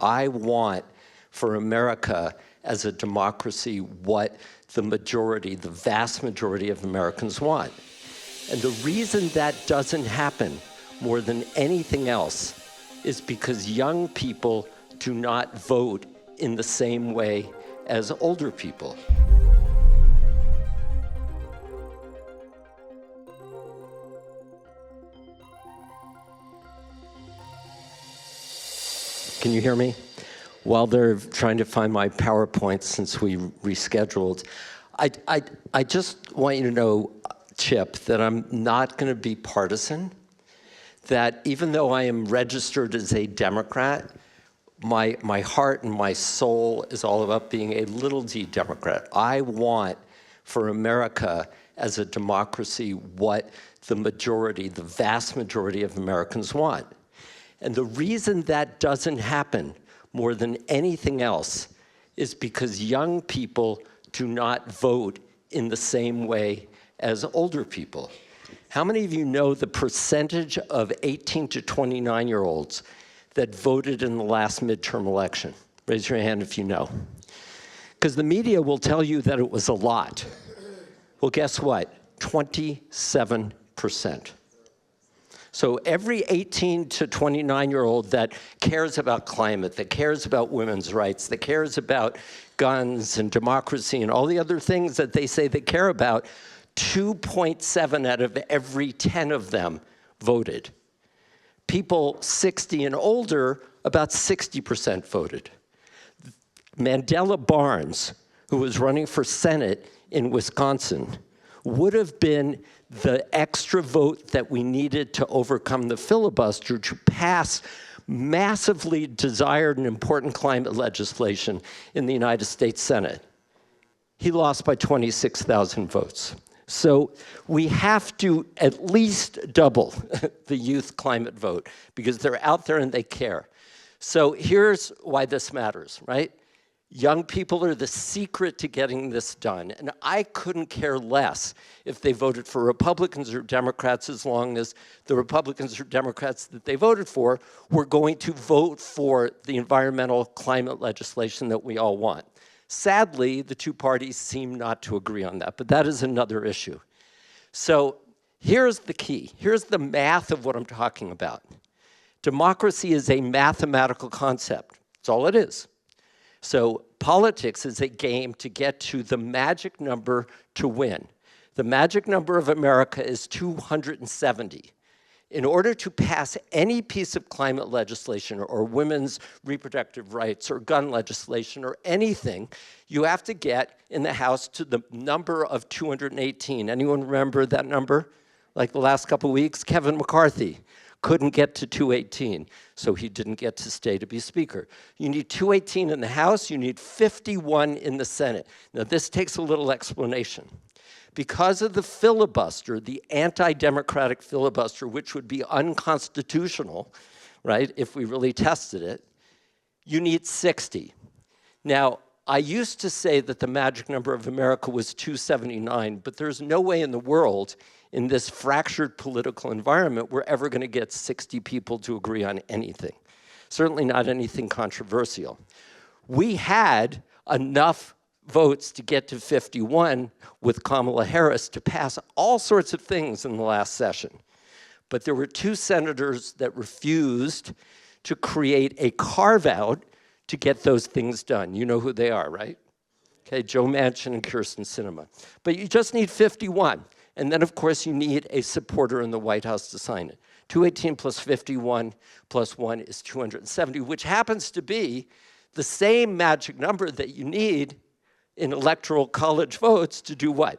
I want for America as a democracy what the majority, the vast majority of Americans want. And the reason that doesn't happen more than anything else is because young people do not vote in the same way as older people. Can you hear me? While they're trying to find my PowerPoint since we rescheduled, I just want you to know, Chip, that I'm not going to be partisan, that even though I am registered as a Democrat, my heart and my soul is all about being a little d Democrat. I want for America as a democracy what the majority, the vast majority of Americans want. And the reason that doesn't happen more than anything else is because young people do not vote in the same way as older people. How many of you know the percentage of 18 to 29-year-olds that voted in the last midterm election? Raise your hand if you know. Because the media will tell you that it was a lot. Well, guess what? 27%. So every 18 to 29-year-old that cares about climate, that cares about women's rights, that cares about guns and democracy and all the other things that they say they care about, 2.7 out of every 10 of them voted. People 60 and older, about 60% voted. Mandela Barnes, who was running for Senate in Wisconsin, would have been the extra vote that we needed to overcome the filibuster to pass massively desired and important climate legislation in the United States Senate. He lost by 26,000 votes. So we have to at least double the youth climate vote because they're out there and they care. So here's why this matters, right? Young people are the secret to getting this done. And I couldn't care less if they voted for Republicans or Democrats as long as the Republicans or Democrats that they voted for were going to vote for the environmental climate legislation that we all want. Sadly, the two parties seem not to agree on that, but that is another issue. So here's the key. Here's the math of what I'm talking about. Democracy is a mathematical concept. That's all it is. So politics is a game to get to the magic number to win. The magic number of America is 270. In order to pass any piece of climate legislation or women's reproductive rights or gun legislation or anything, you have to get in the House to the number of 218. Anyone remember that number? Like the last couple of weeks, Kevin McCarthy couldn't get to 218, so he didn't get to stay to be Speaker. You need 218 in the House, you need 51 in the Senate. Now this takes a little explanation. Because of the filibuster, the anti-democratic filibuster, which would be unconstitutional, right, if we really tested it, you need 60. Now, I used to say that the magic number of America was 279, but there's no way in the world in this fractured political environment we're ever going to get 60 people to agree on anything. Certainly not anything controversial. We had enough votes to get to 51 with Kamala Harris to pass all sorts of things in the last session. But there were two senators that refused to create a carve-out to get those things done. You know who they are, right? Okay, Joe Manchin and Kyrsten Sinema. But you just need 51. And then, of course, you need a supporter in the White House to sign it. 218 plus 51 plus 1 is 270, which happens to be the same magic number that you need in electoral college votes to do what?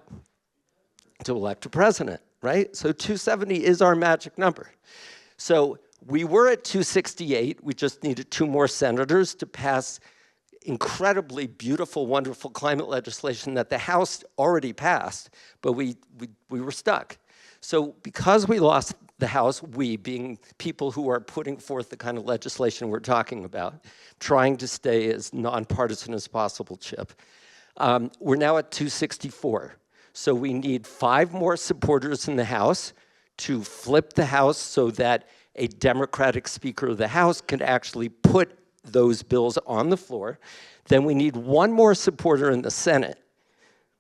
To elect a president, right? So 270 is our magic number. So we were at 268. We just needed 2 more senators to pass incredibly beautiful, wonderful climate legislation that the House already passed, but we were stuck. So because we lost the House, we being people who are putting forth the kind of legislation we're talking about, trying to stay as nonpartisan as possible, Chip, we're now at 264. So we need 5 more supporters in the House to flip the House so that a Democratic Speaker of the House can actually put those bills on the floor. Then we need one more supporter in the Senate,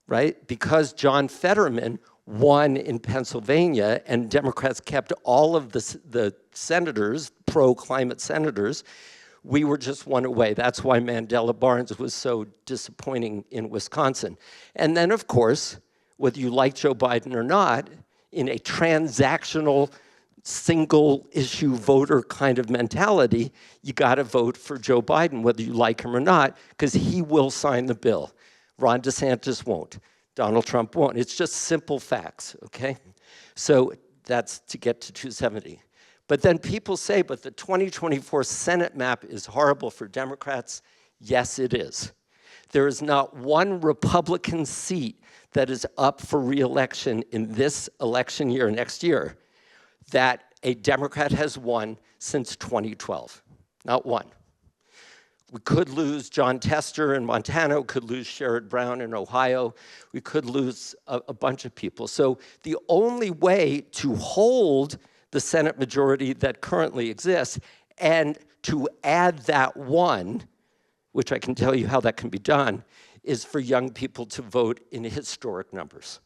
right? Because John Fetterman won in Pennsylvania and Democrats kept all of the senators, pro-climate senators, we were just one away. That's why Mandela Barnes was so disappointing in Wisconsin. And then, of course, whether you like Joe Biden or not, in a transactional, single-issue voter kind of mentality, you got to vote for Joe Biden, whether you like him or not, because he will sign the bill. Ron DeSantis won't. Donald Trump won't. It's just simple facts, okay? So that's to get to 270. But then people say, but the 2024 Senate map is horrible for Democrats. Yes, it is. There is not one Republican seat that is up for re-election in this election year, next year, that a Democrat has won since 2012. Not one. We could lose John Tester in Montana. We could lose Sherrod Brown in Ohio. We could lose a bunch of people. So the only way to hold the Senate majority that currently exists and to add that one, which I can tell you how that can be done, is for young people to vote in historic numbers.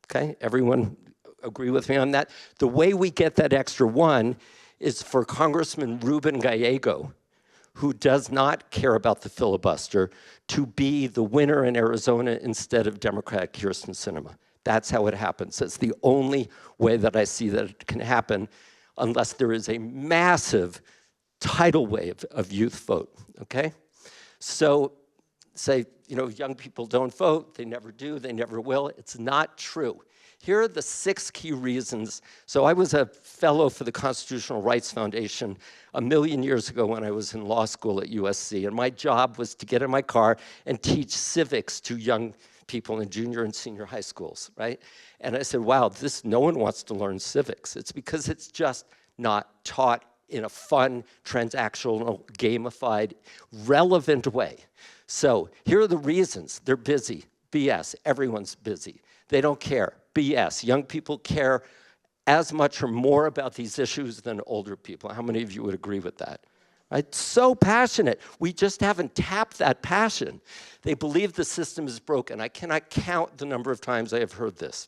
Okay? Everyone agree with me on that? The way we get that extra one is for Congressman Ruben Gallego, who does not care about the filibuster, to be the winner in Arizona instead of Democrat Kyrsten Sinema. That's how it happens. It's the only way that I see that it can happen unless there is a massive tidal wave of youth vote, okay? So say, you know, young people don't vote, they never do, they never will. It's not true. Here are the 6 key reasons. So I was a fellow for the Constitutional Rights Foundation a million years ago when I was in law school at USC, and my job was to get in my car and teach civics to young people in junior and senior high schools, right? And I said, wow, no one wants to learn civics. It's because it's just not taught in a fun, transactional, gamified, relevant way. So here are the reasons. They're busy. BS. Everyone's busy. They don't care. BS. Young people care as much or more about these issues than older people. How many of you would agree with that? Right? So passionate. We just haven't tapped that passion. They believe the system is broken. I cannot count the number of times I have heard this.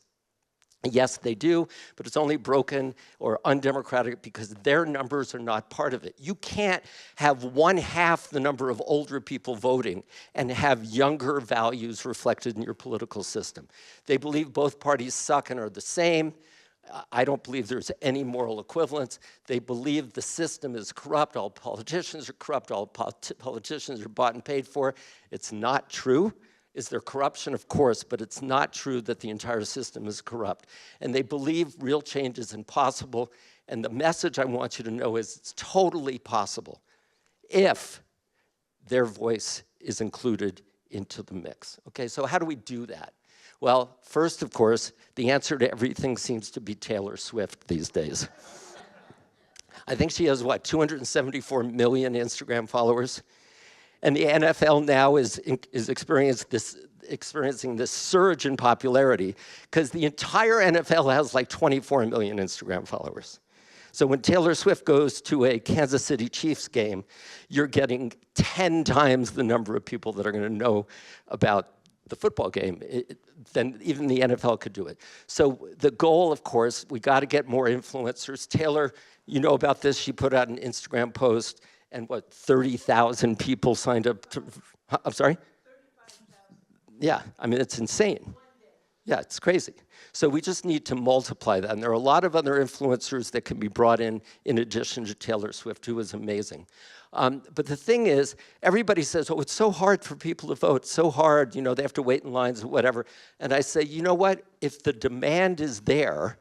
Yes, they do, but it's only broken or undemocratic because their numbers are not part of it. You can't have 1/2 the number of older people voting and have younger values reflected in your political system. They believe both parties suck and are the same. I don't believe there's any moral equivalence. They believe the system is corrupt, all politicians are corrupt, all politicians are bought and paid for. It's not true. Is there corruption? Of course, but it's not true that the entire system is corrupt. And they believe real change is impossible, and the message I want you to know is it's totally possible if their voice is included into the mix. Okay, so how do we do that? Well, first, of course, the answer to everything seems to be Taylor Swift these days. I think she has, what, 274 million Instagram followers? And the NFL now is experiencing this surge in popularity because the entire NFL has like 24 million Instagram followers. So when Taylor Swift goes to a Kansas City Chiefs game, you're getting 10 times the number of people that are going to know about the football game than even the NFL could do it. So the goal, of course, we got to get more influencers. Taylor, you know about this. She put out an Instagram post, and what, 30,000 people signed up to, I'm sorry? 35,000. Yeah, I mean, it's insane. Yeah, it's crazy. So we just need to multiply that. And there are a lot of other influencers that can be brought in addition to Taylor Swift, who is amazing. But the thing is, everybody says, oh, it's so hard for people to vote, so hard, you know, they have to wait in lines or whatever. And I say, you know what? If the demand is there,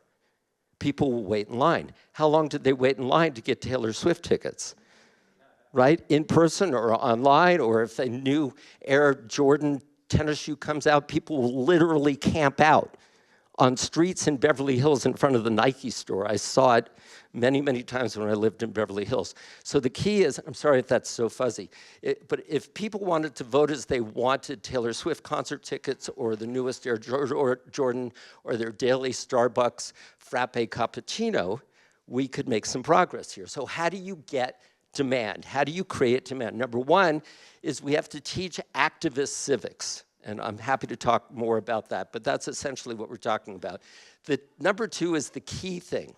people will wait in line. How long did they wait in line to get Taylor Swift tickets? Right? In person or online, or if a new Air Jordan tennis shoe comes out, people will literally camp out on streets in Beverly Hills in front of the Nike store. I saw it many, many times when I lived in Beverly Hills. So the key is, I'm sorry if that's so fuzzy, but if people wanted to vote as they wanted Taylor Swift concert tickets or the newest Air Jordan or their daily Starbucks frappe cappuccino, we could make some progress here. So how do you get demand. How do you create demand? Number one is we have to teach activist civics. And I'm happy to talk more about that, but that's essentially what we're talking about. The number two is the key thing,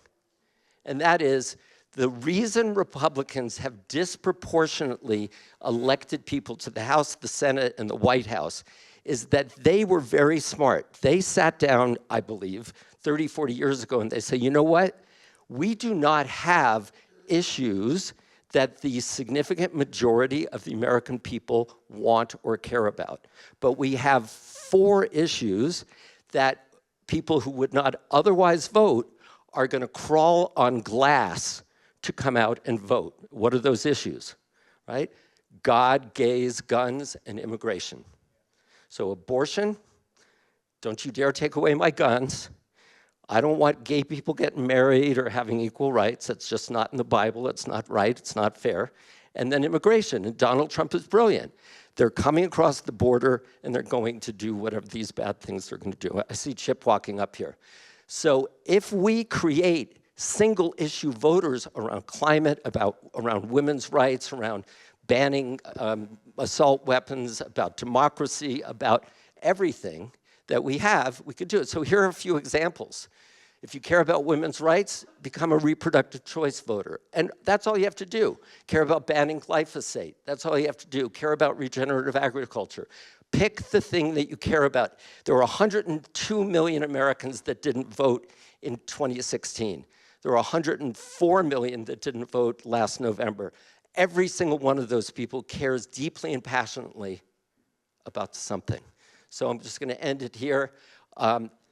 and that is the reason Republicans have disproportionately elected people to the House, the Senate, and the White House is that they were very smart. They sat down, I believe, 30, 40 years ago, and they said, you know what? We do not have issues that the significant majority of the American people want or care about. But we have 4 issues that people who would not otherwise vote are going to crawl on glass to come out and vote. What are those issues, right? God, gays, guns, and immigration. So abortion, don't you dare take away my guns. I don't want gay people getting married or having equal rights. That's just not in the Bible. It's not right. It's not fair. And then immigration. And Donald Trump is brilliant. They're coming across the border, and they're going to do whatever these bad things they're going to do. I see Chip walking up here. So if we create single-issue voters around climate, around women's rights, around banning assault weapons, about democracy, about everything that we have, we could do it. So here are a few examples. If you care about women's rights, become a reproductive choice voter. And that's all you have to do. Care about banning glyphosate. That's all you have to do. Care about regenerative agriculture. Pick the thing that you care about. There were 102 million Americans that didn't vote in 2016. There were 104 million that didn't vote last November. Every single one of those people cares deeply and passionately about something. So I'm just going to end it here.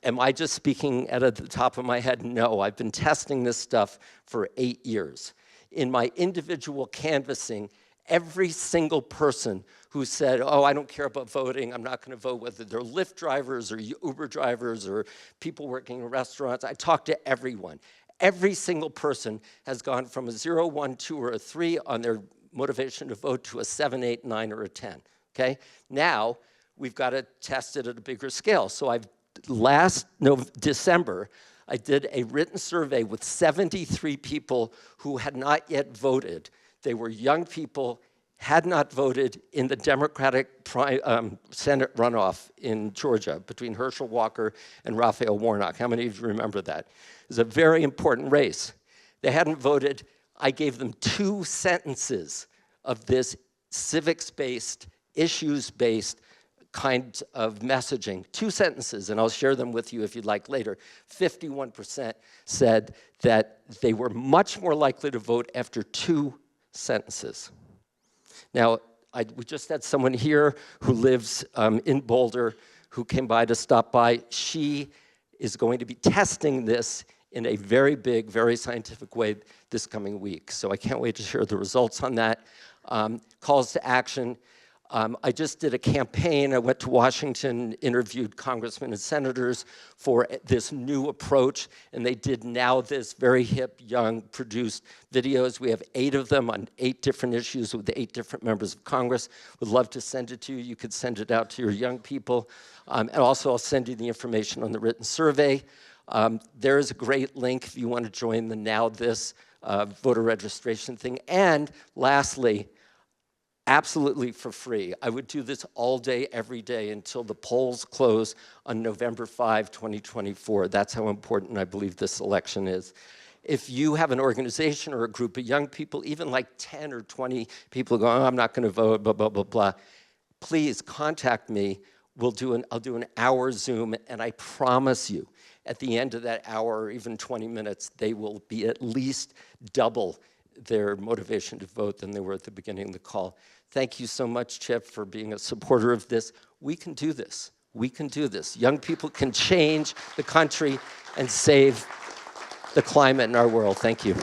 Am I just speaking at the top of my head? No, I've been testing this stuff for 8 years. In my individual canvassing, every single person who said, oh, I don't care about voting, I'm not going to vote, whether they're Lyft drivers or Uber drivers or people working in restaurants, I talked to everyone. Every single person has gone from a 0, 1, 2, or a 3 on their motivation to vote to a 7, 8, 9, or a 10, okay? Now, we've got to test it at a bigger scale. So last December, I did a written survey with 73 people who had not yet voted. They were young people, had not voted in the Democratic Senate runoff in Georgia between Herschel Walker and Raphael Warnock. How many of you remember that? It was a very important race. They hadn't voted. I gave them 2 sentences of this civics-based, issues-based kind of messaging. 2 sentences, and I'll share them with you if you'd like later. 51% said that they were much more likely to vote after 2 sentences. Now, we just had someone here who lives in Boulder who came by to stop by. She is going to be testing this in a very big, very scientific way this coming week. So I can't wait to share the results on that. Calls to action. I just did a campaign. I went to Washington, interviewed congressmen and senators for this new approach, and they did NowThis, very hip, young, produced videos. We have 8 of them on 8 different issues with 8 different members of Congress. Would love to send it to you. You could send it out to your young people. And also, I'll send you the information on the written survey. There is a great link if you want to join the NowThis voter registration thing. And lastly, absolutely for free. I would do this all day, every day until the polls close on November 5, 2024. That's how important I believe this election is. If you have an organization or a group of young people, even like 10 or 20 people go, oh, I'm not going to vote, blah, blah, blah, blah, please contact me. I'll do an hour Zoom, and I promise you, at the end of that hour or even 20 minutes, they will be at least double their motivation to vote than they were at the beginning of the call. Thank you so much, Chip, for being a supporter of this. We can do this. We can do this. Young people can change the country and save the climate in our world. Thank you.